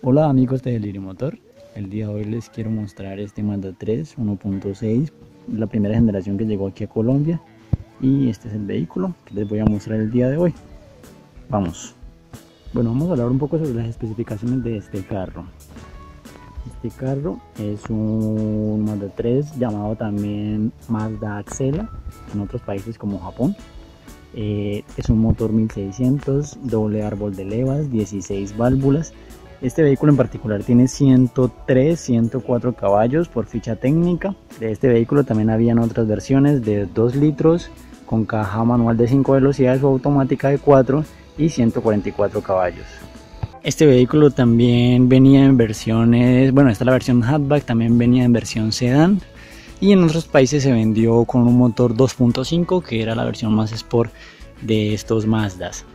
Hola amigos de Delirio Motor, el día de hoy les quiero mostrar este Mazda 3 1.6, la primera generación que llegó aquí a Colombia, y este es el vehículo que les voy a mostrar el día de hoy. Vamos. Bueno, vamos a hablar un poco sobre las especificaciones de este carro. Este carro es un Mazda 3 llamado también Mazda Axela en otros países como Japón. Es un motor 1600, doble árbol de levas, 16 válvulas. Este vehículo en particular tiene 103, 104 caballos por ficha técnica. De este vehículo también habían otras versiones de 2 litros con caja manual de 5 velocidades o automática de 4 y 144 caballos. Este vehículo también venía en versiones, bueno, esta es la versión hatchback, también venía en versión sedán. Y en otros países se vendió con un motor 2.5, que era la versión más sport de estos Mazdas.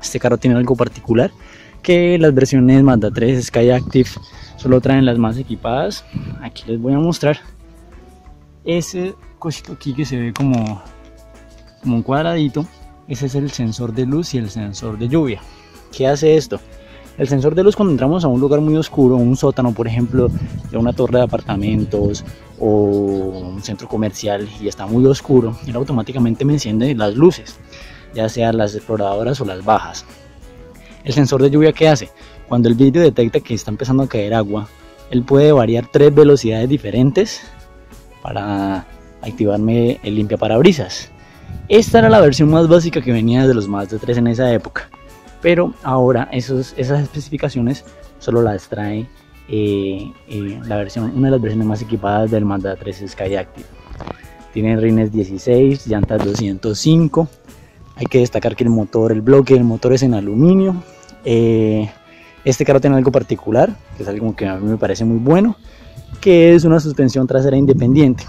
Este carro tiene algo particular, que las versiones Mazda 3 Skyactiv solo traen las más equipadas. Aquí les voy a mostrar ese cosito aquí que se ve como un cuadradito. Ese es el sensor de luz y el sensor de lluvia. ¿Qué hace esto? El sensor de luz, cuando entramos a un lugar muy oscuro, un sótano por ejemplo, de una torre de apartamentos o un centro comercial y está muy oscuro, él automáticamente me enciende las luces, ya sean las exploradoras o las bajas. El sensor de lluvia, ¿qué hace? Cuando el vidrio detecta que está empezando a caer agua, él puede variar 3 velocidades diferentes para activarme el limpiaparabrisas. Esta era la versión más básica que venía de los Mazda 3 en esa época. Pero ahora esas especificaciones solo las trae una de las versiones más equipadas del Mazda 3 Skyactiv. Tiene rines 16, llantas 205. Hay que destacar que el bloque del motor es en aluminio. Este carro tiene algo particular, que es algo que a mí me parece muy bueno, que es una suspensión trasera independiente.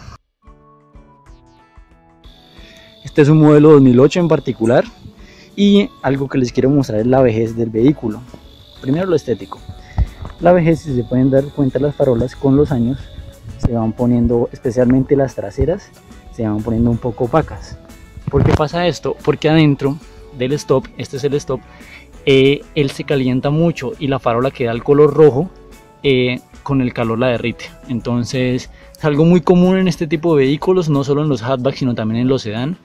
Este es un modelo 2008 en particular. Y algo que les quiero mostrar es la vejez del vehículo. Primero lo estético. La vejez, si se pueden dar cuenta, las farolas con los años se van poniendo, especialmente las traseras, se van poniendo un poco opacas. ¿Por qué pasa esto? Porque adentro del stop, este es el stop, él se calienta mucho y la farola que da el color rojo, con el calor la derrite. Entonces es algo muy común en este tipo de vehículos, no solo en los hatchbacks sino también en los sedán.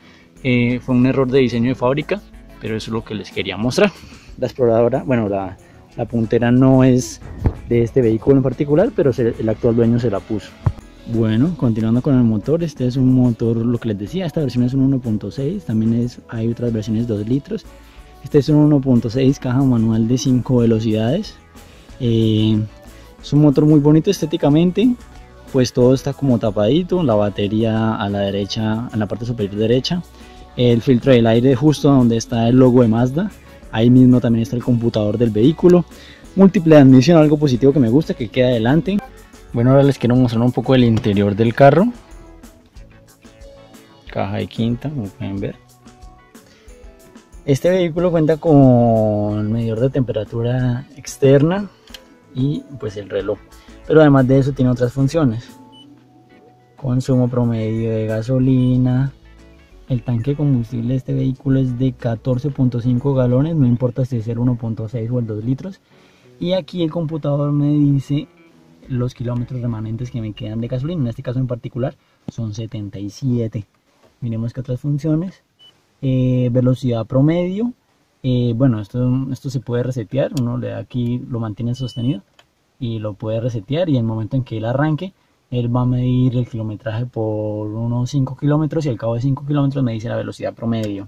Fue un error de diseño de fábrica, pero eso es lo que les quería mostrar. La exploradora, bueno, la puntera no es de este vehículo en particular, pero el actual dueño se la puso. Bueno, continuando con el motor, este es un motor, lo que les decía, esta versión es un 1.6, también hay otras versiones 2 litros. Este es un 1.6, caja manual de 5 velocidades. Es un motor muy bonito estéticamente, pues todo está como tapadito, la batería a la derecha, en la parte superior derecha. El filtro del aire justo donde está el logo de Mazda, ahí mismo también está el computador del vehículo. Múltiple admisión, algo positivo que me gusta, que queda adelante. Bueno, ahora les quiero mostrar un poco el interior del carro. Caja de quinta, como pueden ver. Este vehículo cuenta con medidor de temperatura externa y pues el reloj, pero además de eso tiene otras funciones. Consumo promedio de gasolina. El tanque de combustible de este vehículo es de 14.5 galones, no importa si es el 1.6 o el 2 litros. Y aquí el computador me dice los kilómetros remanentes que me quedan de gasolina. En este caso en particular son 77. Miremos que otras funciones. Velocidad promedio. Bueno, esto se puede resetear. Uno le da aquí, lo mantiene sostenido y lo puede resetear. Y en el momento en que él arranque, él va a medir el kilometraje por unos 5 kilómetros y al cabo de 5 kilómetros me dice la velocidad promedio.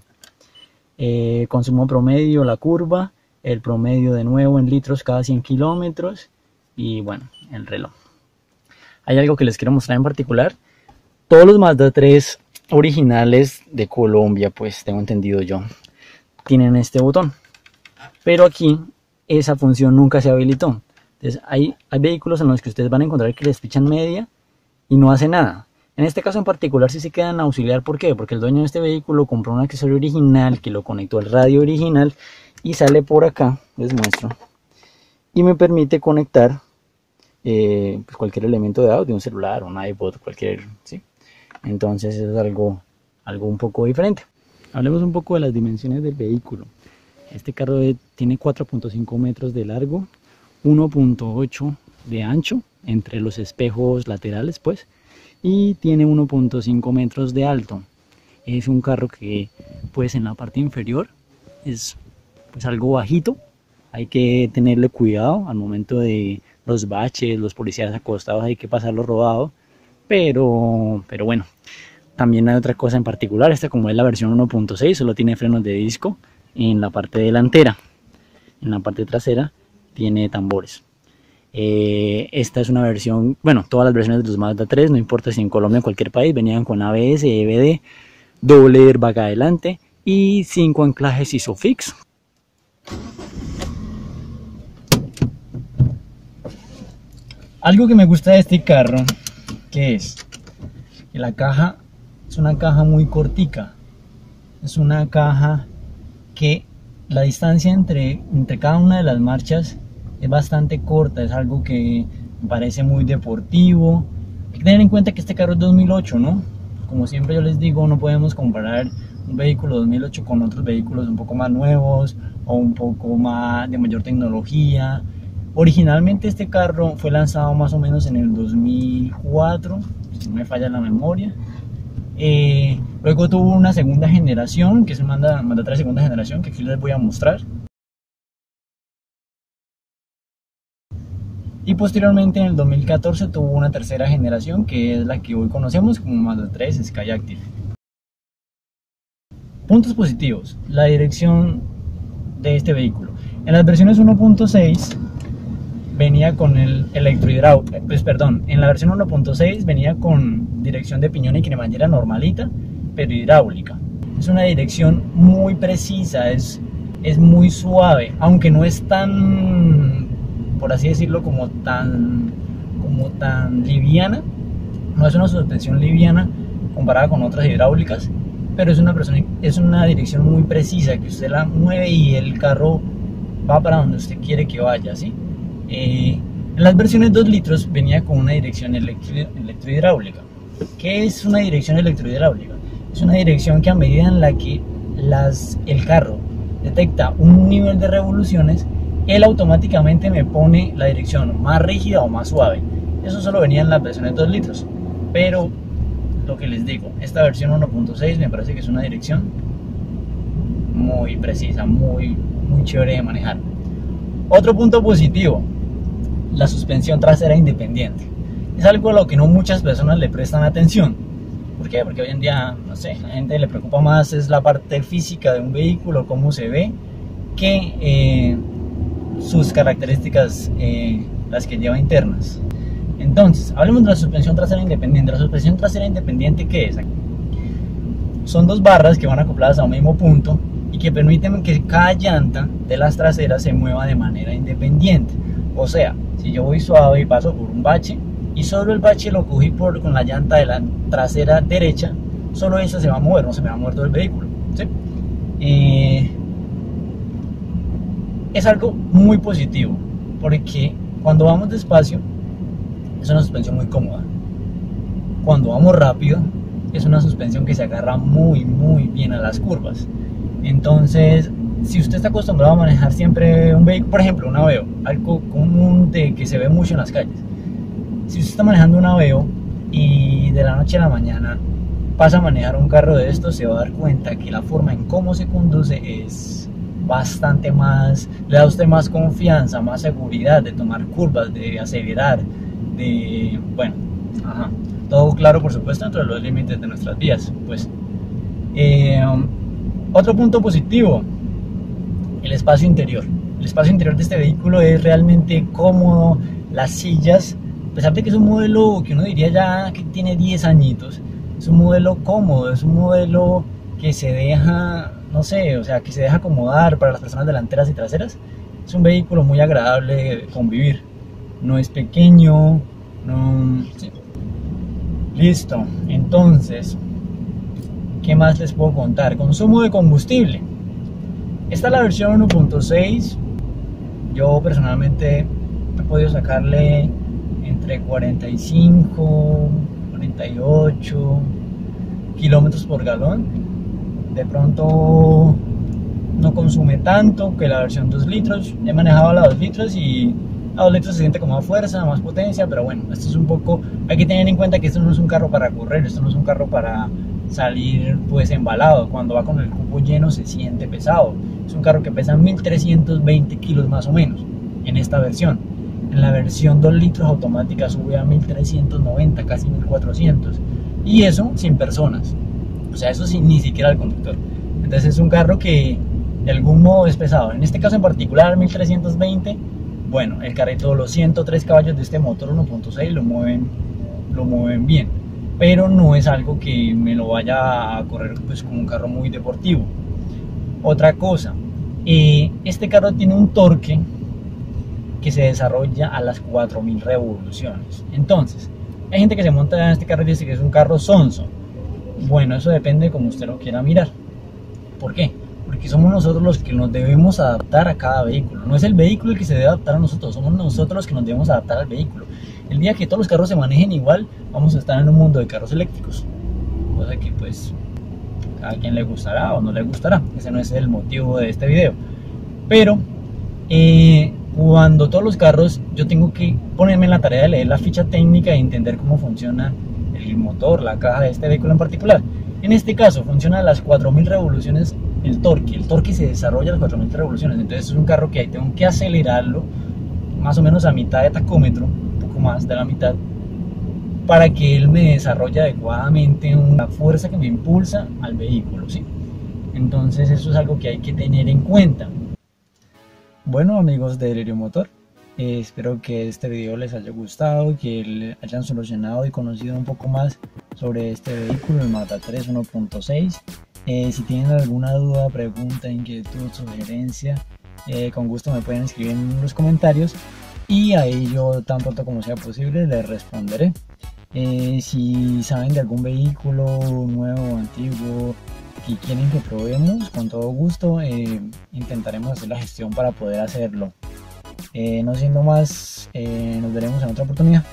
Consumo promedio, la curva, el promedio de nuevo en litros cada 100 kilómetros y bueno, el reloj. Hay algo que les quiero mostrar en particular. Todos los Mazda 3 originales de Colombia, pues tengo entendido yo, tienen este botón. Pero aquí esa función nunca se habilitó. Entonces hay vehículos en los que ustedes van a encontrar que les pichan media y no hace nada. En este caso en particular sí se quedan auxiliar. ¿Por qué? Porque el dueño de este vehículo compró un accesorio original que lo conectó al radio original y sale por acá, les muestro, y me permite conectar pues cualquier elemento de audio, un celular, un iPod, cualquier, ¿sí? Entonces es algo un poco diferente. Hablemos un poco de las dimensiones del vehículo. Este carro tiene 4.5 metros de largo, 1.8 de ancho entre los espejos laterales, pues, y tiene 1.5 metros de alto. Es un carro que, pues, en la parte inferior es pues algo bajito. Hay que tenerle cuidado al momento de los baches, los policías acostados, hay que pasarlo rodado. Pero bueno, también hay otra cosa en particular. Esta, como es la versión 1.6, solo tiene frenos de disco en la parte delantera. En la parte trasera tiene tambores. Esta es una versión, bueno, todas las versiones de los Mazda 3, no importa si en Colombia o en cualquier país, venían con ABS, EBD, doble airbag adelante y 5 anclajes ISOFIX. Algo que me gusta de este carro, que es que la caja es una caja muy cortica. Es una caja que la distancia entre cada una de las marchas es bastante corta. Es algo que me parece muy deportivo. Hay que tener en cuenta que este carro es 2008, ¿no? Como siempre yo les digo, no podemos comparar un vehículo 2008 con otros vehículos un poco más nuevos o un poco más de mayor tecnología. Originalmente este carro fue lanzado más o menos en el 2004, si no me falla la memoria. Luego tuvo una segunda generación, que es un Mazda 3 segunda generación, que aquí les voy a mostrar. Y posteriormente en el 2014 tuvo una tercera generación, que es la que hoy conocemos como Mazda 3 Skyactiv. Puntos positivos: la dirección de este vehículo. En las versiones 1.6 venía con el electrohidráulico, en la versión 1.6 venía con dirección de piñón y cremallera normalita, pero hidráulica. Es una dirección muy precisa, es muy suave, aunque no es tan, por así decirlo, como tan liviana. No es una suspensión liviana comparada con otras hidráulicas, pero es una dirección muy precisa, que usted la mueve y el carro va para donde usted quiere que vaya, ¿sí? En las versiones 2 litros venía con una dirección electrohidráulica. ¿Qué es una dirección electrohidráulica? Es una dirección que, a medida en la que el carro detecta un nivel de revoluciones, él automáticamente me pone la dirección más rígida o más suave. Eso solo venía en las versiones 2 litros, pero lo que les digo, esta versión 1.6 me parece que es una dirección muy precisa, muy chévere de manejar. Otro punto positivo: la suspensión trasera independiente. Es algo a lo que no muchas personas le prestan atención. ¿Por qué? Porque hoy en día, no sé, a la gente le preocupa más es la parte física de un vehículo, cómo se ve, que sus características, las que lleva internas. Entonces, hablemos de la suspensión trasera independiente. La suspensión trasera independiente, ¿qué es? Son dos barras que van acopladas a un mismo punto y que permiten que cada llanta de las traseras se mueva de manera independiente. O sea, si yo voy suave y paso por un bache y solo el bache lo cogí con la llanta de la trasera derecha, solo esa se va a mover, no se me va a mover todo el vehículo, ¿sí? Es algo muy positivo, porque cuando vamos despacio es una suspensión muy cómoda. Cuando vamos rápido es una suspensión que se agarra muy bien a las curvas. Entonces, si usted está acostumbrado a manejar siempre un vehículo, por ejemplo un Aveo, algo común que se ve mucho en las calles. Si usted está manejando un Aveo y de la noche a la mañana pasa a manejar un carro de estos, se va a dar cuenta que la forma en cómo se conduce es bastante más, le da a usted más confianza, más seguridad de tomar curvas, de acelerar, bueno, todo claro, por supuesto, dentro de los límites de nuestras vías, pues. Otro punto positivo: el espacio interior. El espacio interior de este vehículo es realmente cómodo. Las sillas, a pesar de que es un modelo que uno diría ya que tiene 10 añitos, es un modelo cómodo, es un modelo que se deja, no sé, o sea, que se deja acomodar para las personas delanteras y traseras. Es un vehículo muy agradable de convivir. No es pequeño, no... Sí. Listo, entonces, ¿qué más les puedo contar? Consumo de combustible. Esta es la versión 1.6. Yo personalmente he podido sacarle entre 45, 48 kilómetros por galón. De pronto no consume tanto que la versión 2 litros. He manejado la 2 litros y a 2 litros se siente con más fuerza, más potencia, pero bueno, esto es un poco, hay que tener en cuenta que esto no es un carro para correr, esto no es un carro para salir pues embalado. Cuando va con el cupo lleno se siente pesado. Es un carro que pesa 1320 kilos más o menos en esta versión. En la versión 2 litros automática sube a 1390, casi 1400, y eso sin personas, o sea, eso sin ni siquiera el conductor. Entonces es un carro que de algún modo es pesado. En este caso en particular 1320, bueno, el carrito, los 103 caballos de este motor 1.6 lo mueven bien, pero no es algo que me lo vaya a correr pues como un carro muy deportivo. Otra cosa, este carro tiene un torque que se desarrolla a las 4000 revoluciones. Entonces, hay gente que se monta en este carro y dice que es un carro sonso. Bueno, eso depende de cómo usted lo quiera mirar. ¿Por qué? Porque somos nosotros los que nos debemos adaptar a cada vehículo. No es el vehículo el que se debe adaptar a nosotros, somos nosotros los que nos debemos adaptar al vehículo. El día que todos los carros se manejen igual, vamos a estar en un mundo de carros eléctricos, cosa que pues a quien le gustará o no le gustará. Ese no es el motivo de este video. Pero cuando todos los carros, yo tengo que ponerme en la tarea de leer la ficha técnica y entender cómo funciona el motor, la caja de este vehículo en particular. En este caso funciona a las 4000 revoluciones el torque se desarrolla a las 4000 revoluciones. Entonces es un carro que ahí tengo que acelerarlo más o menos a mitad de tacómetro, un poco más de la mitad, para que él me desarrolle adecuadamente una fuerza que me impulsa al vehículo, ¿sí? Entonces eso es algo que hay que tener en cuenta. Bueno, amigos de Delirio Motor, espero que este video les haya gustado, que le hayan solucionado y conocido un poco más sobre este vehículo, el Mazda 3 1.6. Si tienen alguna duda, pregunta, inquietud, sugerencia, con gusto me pueden escribir en los comentarios y ahí yo tan pronto como sea posible les responderé. Si saben de algún vehículo nuevo o antiguo y quieren que probemos, con todo gusto intentaremos hacer la gestión para poder hacerlo. No siendo más, nos veremos en otra oportunidad.